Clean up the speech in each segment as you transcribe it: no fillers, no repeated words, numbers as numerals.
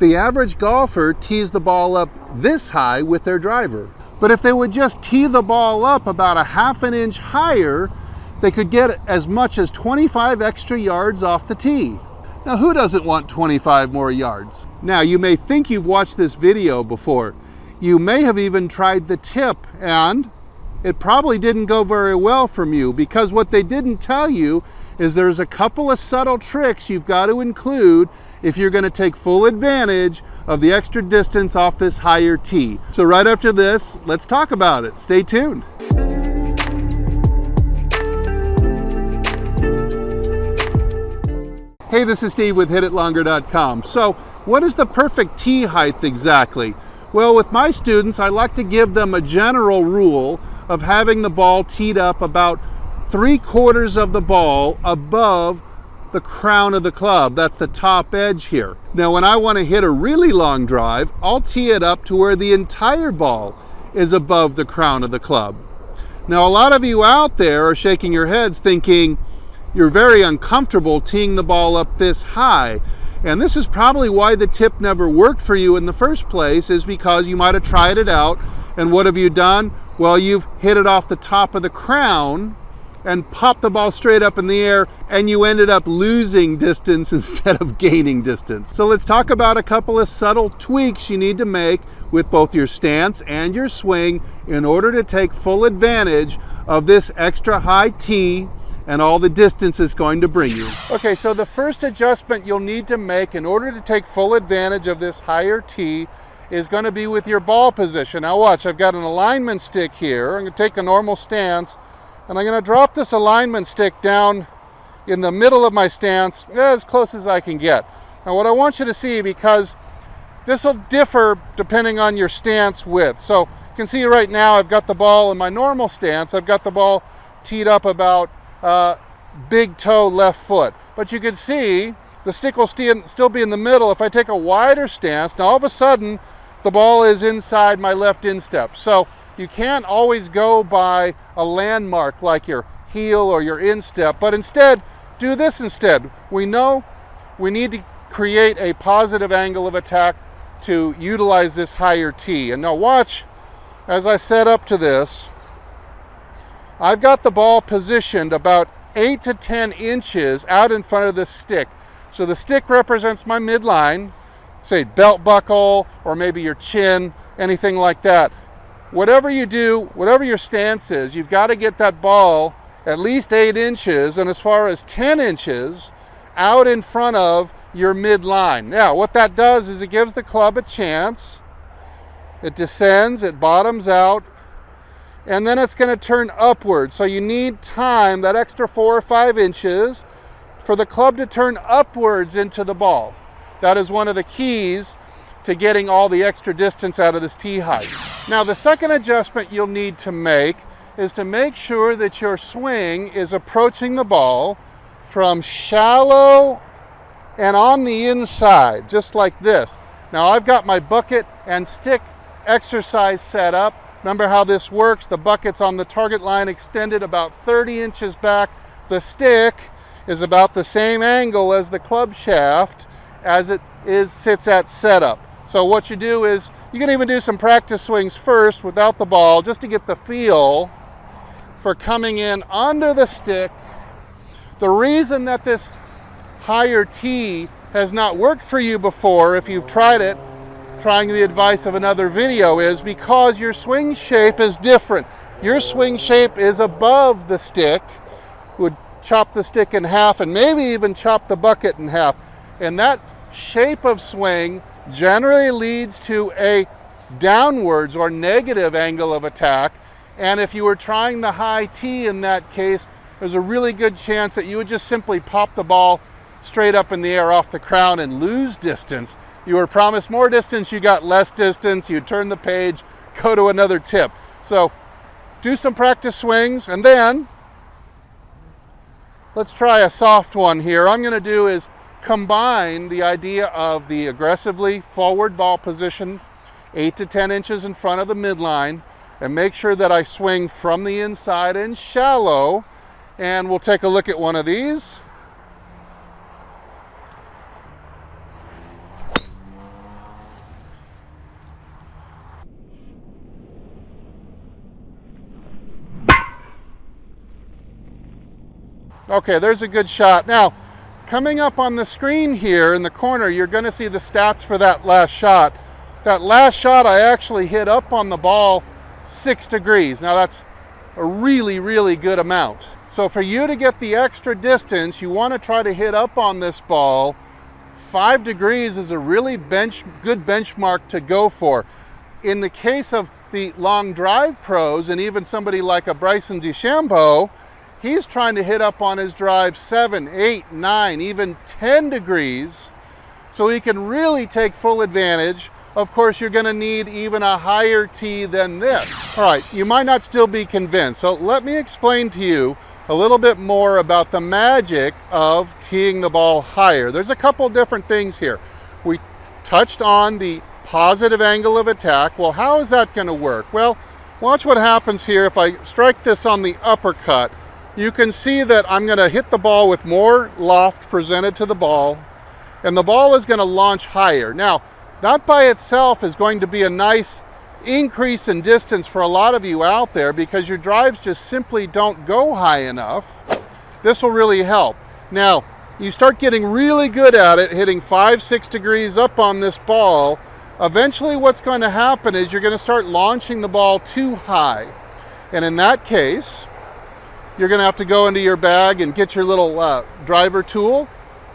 The average golfer tees the ball up this high with their driver. But if they would just tee the ball up about a half an inch higher, they could get as much as 25 extra yards off the tee. Now, who doesn't want 25 more yards? Now, you may think you've watched this video before. You may have even tried the tip, and it probably didn't go very well from you, because what they didn't tell you is there's a couple of subtle tricks you've got to include if you're going to take full advantage of the extra distance off this higher tee. So right after this, let's talk about it. Stay tuned. Hey, this is Steve with HitItLonger.com. So what is the perfect tee height exactly? Well, with my students, I like to give them a general rule of having the ball teed up about 3/4 of the ball above the crown of the club. That's the top edge here. Now, when I want to hit a really long drive, I'll tee it up to where the entire ball is above the crown of the club. Now, a lot of you out there are shaking your heads thinking you're very uncomfortable teeing the ball up this high. And this is probably why the tip never worked for you in the first place, is because you might have tried it out, and what have you done? Well, you've hit it off the top of the crown and popped the ball straight up in the air, and you ended up losing distance instead of gaining distance. So let's talk about a couple of subtle tweaks you need to make with both your stance and your swing in order to take full advantage of this extra high tee and all the distance it's going to bring you. Okay, so the first adjustment you'll need to make in order to take full advantage of this higher tee is going to be with your ball position. Now watch, I've got an alignment stick here. I'm going to take a normal stance, and I'm going to drop this alignment stick down in the middle of my stance, as close as I can get. Now what I want you to see, because this will differ depending on your stance width. So you can see right now I've got the ball in my normal stance. I've got the ball teed up about big toe left foot, but you can see the stick will still be in the middle. If I take a wider stance, now all of a sudden the ball is inside my left instep. So you can't always go by a landmark like your heel or your instep, but instead do this instead. We know we need to create a positive angle of attack to utilize this higher tee. And now watch, as I set up to this, I've got the ball positioned about 8 to 10 inches out in front of the stick. So the stick represents my midline, say belt buckle, or maybe your chin, anything like that. Whatever you do, whatever your stance is, you've got to get that ball at least 8 inches and as far as 10 inches out in front of your midline. Now, what that does is it gives the club a chance. It descends, it bottoms out, and then it's going to turn upward. So you need time, that extra 4 or 5 inches, for the club to turn upwards into the ball. That is one of the keys to getting all the extra distance out of this tee height. Now, the second adjustment you'll need to make is to make sure that your swing is approaching the ball from shallow and on the inside, just like this. Now, I've got my bucket and stick exercise set up. Remember how this works. The bucket's on the target line extended about 30 inches back. The stick is about the same angle as the club shaft as it sits at setup. So what you do is, you can even do some practice swings first without the ball, just to get the feel for coming in under the stick. The reason that this higher tee has not worked for you before, if you've tried it, trying the advice of another video, is because your swing shape is different. Your swing shape is above the stick. Would chop the stick in half and maybe even chop the bucket in half. And that shape of swing generally leads to a downwards or negative angle of attack. And if you were trying the high tee in that case, there's a really good chance that you would just simply pop the ball straight up in the air off the crown and lose distance. You were promised more distance, you got less distance, you turn the page, go to another tip. So do some practice swings, and then let's try a soft one here. I'm going to do is combine the idea of the aggressively forward ball position, 8 to 10 inches in front of the midline, and make sure that I swing from the inside and shallow. And we'll take a look at one of these. Okay, there's a good shot. Now, coming up on the screen here in the corner, you're going to see the stats for that last shot. That last shot, I actually hit up on the ball 6 degrees. Now, that's a really, really good amount. So for you to get the extra distance, you want to try to hit up on this ball. 5 degrees is a really good benchmark to go for. In the case of the long drive pros, and even somebody like a Bryson DeChambeau, he's trying to hit up on his drive 7, 8, 9, even 10 degrees, so he can really take full advantage. Of course, you're going to need even a higher tee than this. All right, you might not still be convinced, so let me explain to you a little bit more about the magic of teeing the ball higher. There's a couple different things here. We touched on the positive angle of attack. Well, how is that going to work? Well, watch what happens here. If I strike this on the uppercut, you can see that I'm going to hit the ball with more loft presented to the ball, and the ball is going to launch higher. Now, that by itself is going to be a nice increase in distance for a lot of you out there because your drives just simply don't go high enough. This will really help. Now, you start getting really good at it, hitting 5, 6 degrees up on this ball. Eventually what's going to happen is you're going to start launching the ball too high. And in that case, you're going to have to go into your bag and get your little driver tool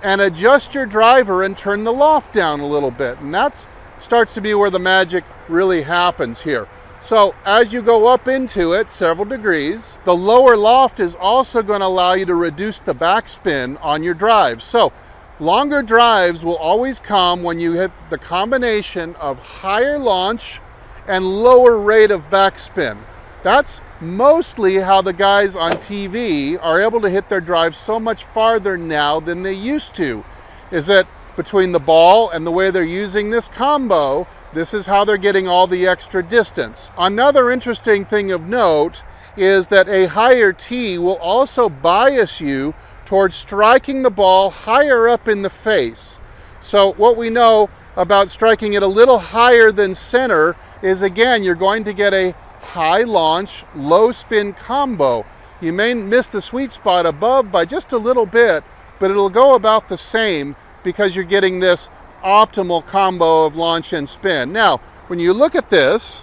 and adjust your driver and turn the loft down a little bit. And that starts to be where the magic really happens here. So as you go up into it several degrees, the lower loft is also going to allow you to reduce the backspin on your drives. So longer drives will always come when you hit the combination of higher launch and lower rate of backspin. That's mostly how the guys on TV are able to hit their drives so much farther now than they used to. Is that between the ball and the way they're using this combo, this is how they're getting all the extra distance. Another interesting thing of note is that a higher tee will also bias you towards striking the ball higher up in the face. So what we know about striking it a little higher than center is, again, you're going to get a high launch, low spin combo. You may miss the sweet spot above by just a little bit, but it'll go about the same because you're getting this optimal combo of launch and spin. Now, when you look at this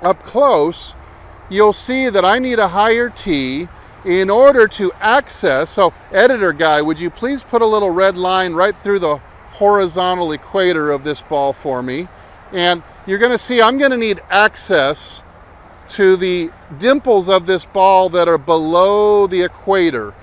up close, you'll see that I need a higher tee in order to access. So editor guy, would you please put a little red line right through the horizontal equator of this ball for me? And you're going to see I'm going to need access to the dimples of this ball that are below the equator.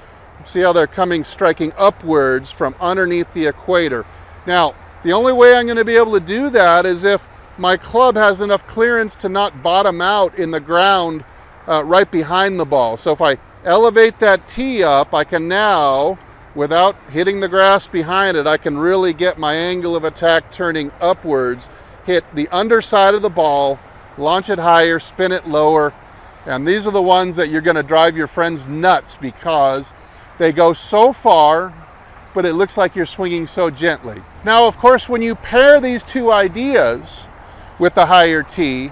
See how they're striking upwards from underneath the equator. Now, the only way I'm going to be able to do that is if my club has enough clearance to not bottom out in the ground right behind the ball. So if I elevate that tee up, I can now, without hitting the grass behind it, I can really get my angle of attack turning upwards, hit the underside of the ball, launch it higher, spin it lower. And these are the ones that you're going to drive your friends nuts because they go so far, but it looks like you're swinging so gently. Now, of course, when you pair these two ideas with the higher tee,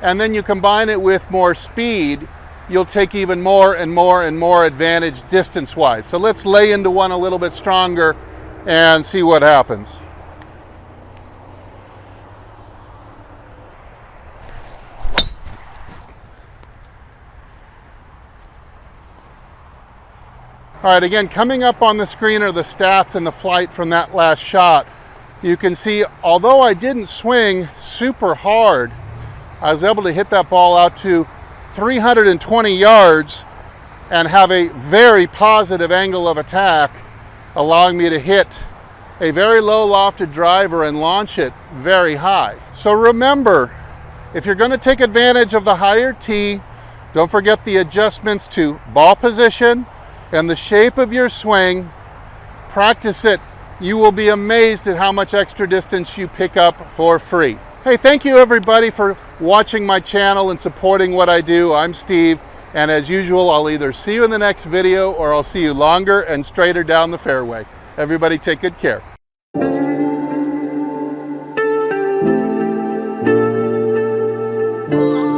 and then you combine it with more speed, you'll take even more and more and more advantage distance-wise. So let's lay into one a little bit stronger and see what happens. All right, again, coming up on the screen are the stats and the flight from that last shot. You can see, although I didn't swing super hard, I was able to hit that ball out to 320 yards and have a very positive angle of attack, allowing me to hit a very low lofted driver and launch it very high. So remember, if you're going to take advantage of the higher tee, don't forget the adjustments to ball position and the shape of your swing. Practice it. You will be amazed at how much extra distance you pick up for free. Hey, thank you everybody for watching my channel and supporting what I do. I'm Steve, and as usual, I'll either see you in the next video or I'll see you longer and straighter down the fairway. Everybody take good care. Oh.